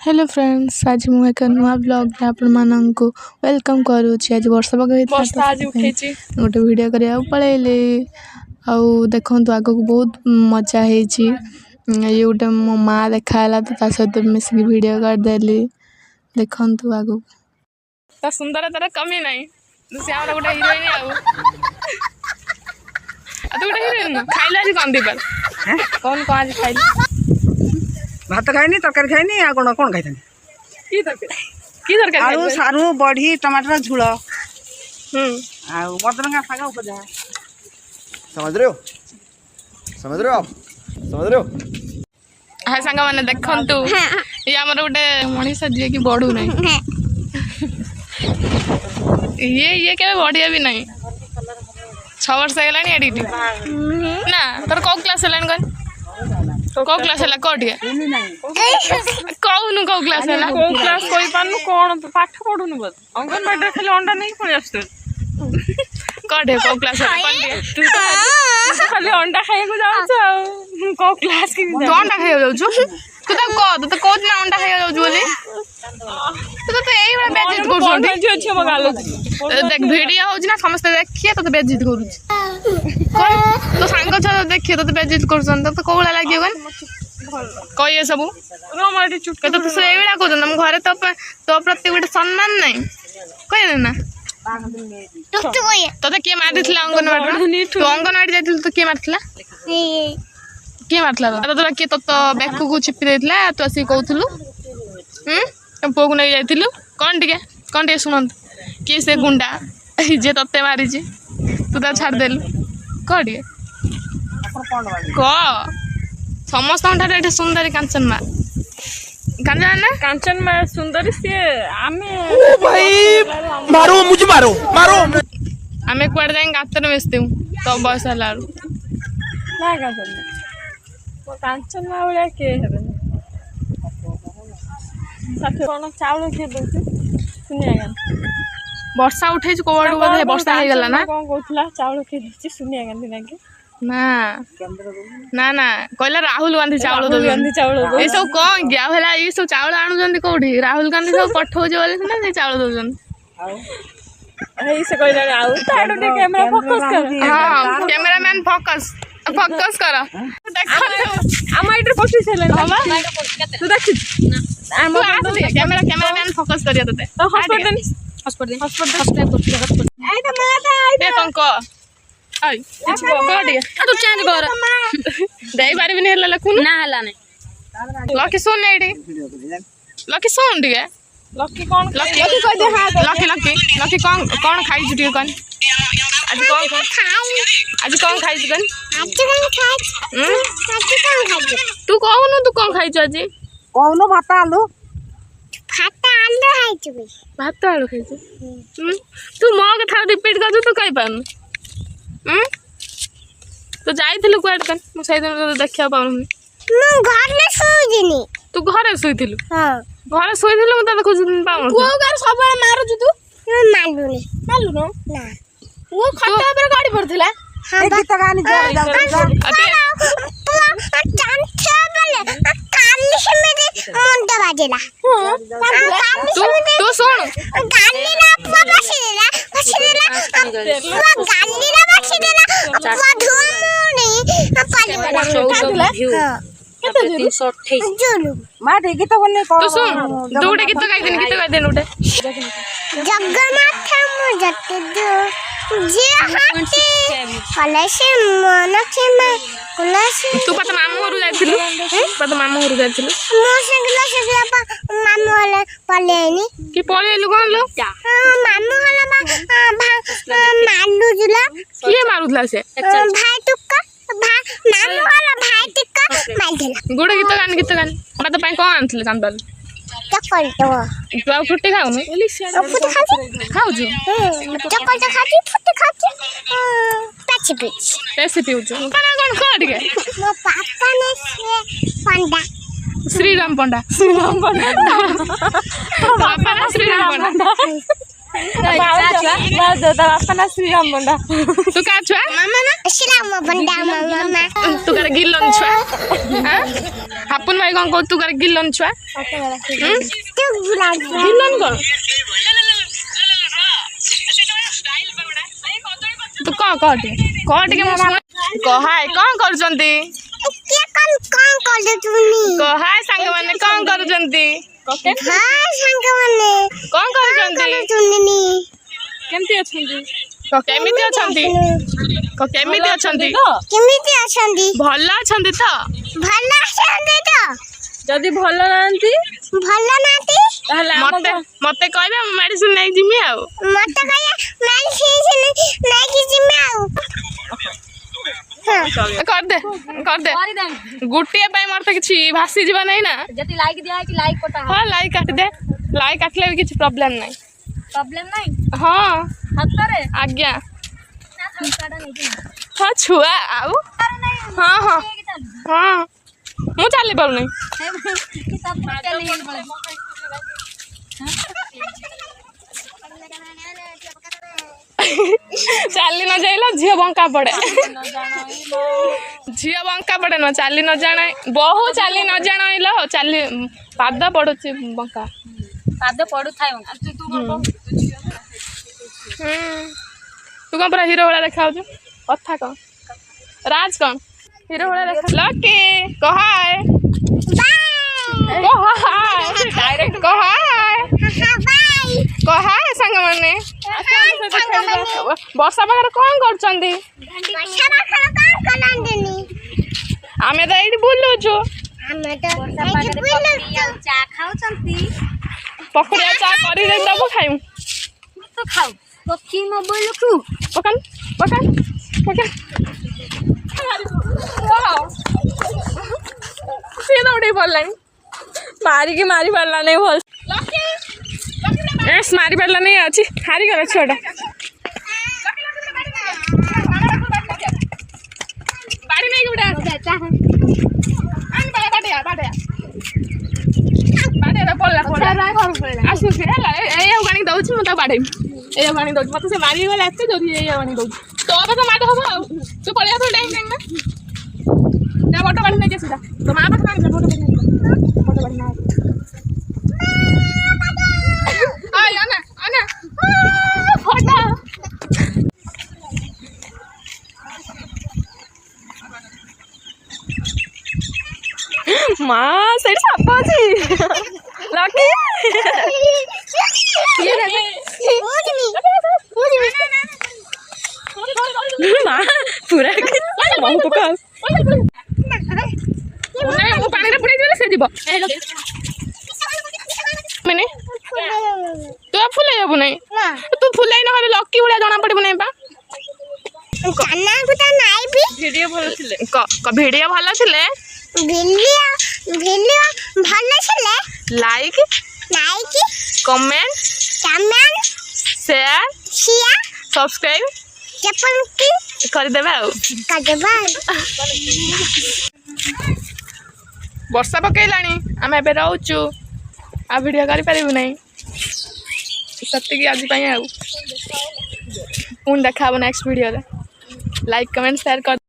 Hello friends, आज मुझे एक नुआ ब्लॉग आपण मानक वेलकम करुच्ची। आज वर्षा पाग गोटे वीडियो करा पलैली आउ देखु आग को बहुत मजा है। ये गोटे मो माँ देखाला तो सहित मिसिक वीडियो करदेली। देखु आग तो सुंदरतार कमी नहीं गोटे हिरोइन तू गोटे हिरोइन खाइल आज कौन दीपार कौन कौन आज खाइल भात खाइनी तरकारी खाइनी आ कौन कौन खाई की तरकारी आलू सारू बड़ी टमाटर झूल आ मदरंगा साग उपजा समझ रहे हो आप समझ रहे हो। हाँ सांग मैंने देखंतु ये हमर गोटे मनीष जी की बढ़ू नहीं ये के बढ़िया भी नहीं 6 वर्ष है एडिट ना तोर कौ क्लास है कौ क्लास है कोटिया कहूनु कौ क्लास है कौ क्लास कोई पानु कौन पाठ पढ़ुनु बोल अंगनवाड़ी खाली अंडा नहीं पळि आस्तु कोठे कौ क्लास है तू तो खाली अंडा खाइको जाउछ कौ क्लास के तू अंडा खाइको जाउछ तू तो को दिन अंडा खाइको जाउछ बोली तो एई बड़ा बेइज्जत करछोंडी जो अछि हम गालो देख वीडियो होछ ना समस्त देखिए तो बेइज्जत करूछ तो सांग छ देखिए तो बेइज्जत करछन तो कोला लागियो गन कहिए सब रोमाटी चुट के तो से एइबा को हम घरे तो प्रति गोटे सम्मान नहीं कहिए ना तो के मारिथिला अंगनवाड़ी तो अंगनवाड़ी जाइथिल तो के मारिथिला के मारला तो किए तो बेकू को चिपी देला तू आसी कहूलु तुम पो को नहीं जाइलु कौन टे शुणु किए से गुंडा जे ते मारी तू तो छाड़देलु कह टे कह समस्त ये सुंदरी कांचन माँ कांचन माँ सुंदरी सी मारो मुझे मारो आमे कुआड़े जाए गातर मिसते तो बयस है कांचन माँ भाया किए कौन चाउल किए दूसरी सुनिया वर्षा उठे कौड़ बोधे वर्षा हो गला ना कौन कहला चाउल किए दूसरी सुनिया गांधी ना कि ना ना कहला राहुल गांधी चाउल दो ये सब कौन गया भला ये सब चाउल आणुचंदी कोठी राहुल गांधी सब पठौज बोले ना से चाउल दउचन ए से कहला आउ ताडोटे कैमरा फोकस कर हां कैमरामैन फोकस कर हम इधर पोस्ट छले बाबा तू देख कैमरामैन फोकस करिया तते तो हॉस्पिटल एटा माता दे कंक आई कोडी तू चेंज कर दे बारी बिन हला लखुन ना हला नहीं लकी सुन एडी लकी सुन दिए लकी कौन लकी कह दे हां लकी कौन खाई जुटी कौन आज कौन खाई कौन तू कहनु तू कौन खाई आज कहनु भात आलू भात आलू खाई तू मो कथा रिपीट कर तू कहि पानु तो जाइथिलु कुआड कन मु सही दिन देखिया पाउनु मु घर में सोइदिनी तू घरे सोइथिलु हां घरे सोइथिलु मु त खोज पाउनु को घर सबले मारू तू मालू न ना वो खट्टा पर गाड़ी पड़थिला हां गीत गानी जा काली से मेरे मुंडा बाजेला तू सुन गाली ना बसिदेला गाली ना बसिदेला धुआ नहीं पाली केते 328 माटे गीत बोलने को तू सुन दूटे गीत गाई देन उठे जगन्नाथ मु जते दो जे हाथी कलसे मन के मा कलसे तू पत मामू घर जाइथिलु पत मामू घर जाइथिलु मो सिंगला मामू वाले पलेनी कि पळेलु कोन लो मामू वाला मालू जुला किए मारुथला से भाई टुक्का मामू वाला भाई टुक्का मार देला गुड गीत गान मत पई कोन आनथले चांदल चक्कर तो तू आ फुट्टी खाउनु फुट्टी खाउछु चक्कर तो खाती फुट्टी खाती पैसे पिउछु कौन कह के मो पापा ने पंडा श्रीराम पंडा पापा ना श्रीराम पंडा ତା ବାପା ନା ଶ୍ରୀରାମ ପଣ୍ଡା ତୁ କା ଛୁଆ श्रीराम बंडा मामा ତୁ କାର ଗିଲନ ଛୁଆ ହାପୁନ ଭାଇ କଣ କହୁ ତୁ କାର ଗିଲନ ଛୁଆ तू बुला ଗିଲନ କଣ ତୁ କହ ଟିକେ ମୁଁ ଶୁଣେ କହାଏ କଣ କରୁଛନ୍ତି क्या कौन कर तुनी କହାଏ ସାଙ୍ଗମାନେ କଣ କରୁଛନ୍ତି हां संग माने କଣ କରୁଛନ୍ତି तुनी କେମିତି ଅଛନ୍ତି କେମିତି ଅଛନ୍ତି କେମିତି ଅଛନ୍ତି केमिति अछंदी ଭଲ ଅଛନ୍ତି ତ भल अछंदी तो ଯଦି ଭଲ ନାହାନ୍ତି भल नाती ତାହେଲେ ମତେ କହିବେ ମୁଁ ମେଡିସିନ ନେଇ ଯିମି ଆଉ मत कया मेडिसिन नहीं कि जिम्मे आऊ କରିଦେ ଗୋଟିଏ ପାଇଁ ମୋର ତ କିଛି ଭାସିଯିବ ନାହିଁ ନା ଯଦି ଲାଇକ୍ ଦିଆ ହେଇଛି ଲାଇକ୍ କଟା ହଁ ଲାଇକ୍ କାଟିଦେ ଲାଇକ୍ କାଟିଲେ ବି କିଛି ପ୍ରୋବ୍ଲେମ୍ ନାହିଁ ପ୍ରୋବ୍ଲେମ୍ ନାହିଁ ହଁ ହାତରେ ଆଜ୍ଞା ନା ସଂସ୍କାରଟା ନେଇକି ହଁ ଛୁଆ ଆଉ ହଁ ହଁ ହଁ ମୁଁ ଚାଲି ପାରୁନି ଚାଲି ନ ଯାଇଲ ଝିଅ ବଙ୍କା ପଡେ ଝିଅ ବଙ୍କା ପଡେ ନ ଚାଲି ନ ଜାଣେ ବହୁ ଚାଲି ନ ଜାଣିଲ ଚାଲି ପାଦ ପଡୁଛି ବଙ୍କା ପାଦ ପଡୁଥାଏ ତୁ କଣ ପୁରା ହିରୋ ଭଳିଆ ଦେଖାଯାଉଛୁ କଥା କଣ ରାଜ କଣ ହିରୋ ଭଳିଆ ଦେଖା ଲକି କହାଏ ଡାଇରେକ୍ଟ କହାଏ କହାଏ ସାଙ୍ଗମାନେ ବର୍ଷା ପାଖରେ କଣ କରୁଛନ୍ତି ଆମେ ତ ଏଇଠି ବୁଲୁଛୁ ଚା ଖାଉଛନ୍ତି ପକୁଡ଼ିଆ ଚା କରିଦେଇ ଦେବୁ ଖାଇବୁ ତ ଖାଉ ପକ୍ଷୀ ମୋବାଇଲକୁ ପକାନ ପକାନ ପକାନ ସିଏ ତ ଉଠେଇ ପଡ଼ିଲାଣି ମାରିକି ମାରି ପାରିଲା ନାହିଁ ଭଲ ଏସ୍ ମାରି ପାରିଲା ନାହିଁ ଅଛି ହାରିଗଲା ଛୁଆଟା ବାଡ଼ି ନେଇକି ଗୋଟେ ଆସୁଛି ହେଲା ଏଇଆକୁ ଆଣିକି ଦଉଛି ମୁଁ ତାକୁ ବାଡ଼େଇବି ଏଇଆକୁ ଆଣିକି ଦଉଛି ମତେ ସେ ମାରିକି ଗଲା ଏତେ ଜୋରି ଏଇଆକୁ ଆଣିକି ଦଉଛି ତୋ ପାଖ ମାଡ଼ ହବ ଆଉ ତୁ ପଳେଇ ଆସ ଡେଇଁ ଡେଇଁ ନା ବଟ ବାଡ଼ି ନେଇକି ଆସିଲା ତୋ ମା ପାଖରେ ଆଣିଛ ବଟ ବାଡ଼ି ନା ମା ସେଇଠି ସାପ ଅଛି ଲକି ମା ପୁରା ବହୁ ପକା ମୁଁ ପାଣିରେ ପୁରେଇ ଦେଲେ ସେ ଯିବ ମାନେ ତୁ ଫୁଲେଇ ହବୁ ନାହିଁ ତୁ ଫୁଲେଇ ନହେଲେ ଲକି ଭଳିଆ ଜଣା ପଡିବୁ ନାହିଁ ବା ଭିଡ଼ିଓ ଭଲ ଥିଲେ ଭିଡ଼ିଓ ଭଲ ଥିଲେ ଲାଇକ୍ କମେଣ୍ଟ ସେୟାର ସବସ୍କ୍ରାଇବ କରିଦେବେ ଆଉ ବର୍ଷା ପକେଇଲାଣି ଆମେ ଏବେ ରହୁଛୁ ଆଉ ଭିଡ଼ିଓ କରିପାରିବୁ ନାହିଁ ସେତିକି ଆଜି ପାଇଁ ଆଉ ପୁଣି ଦେଖା ହବ ନେକ୍ସଟ ଭିଡ଼ିଓରେ ଲାଇକ୍ କମେଣ୍ଟ ସେୟାର କର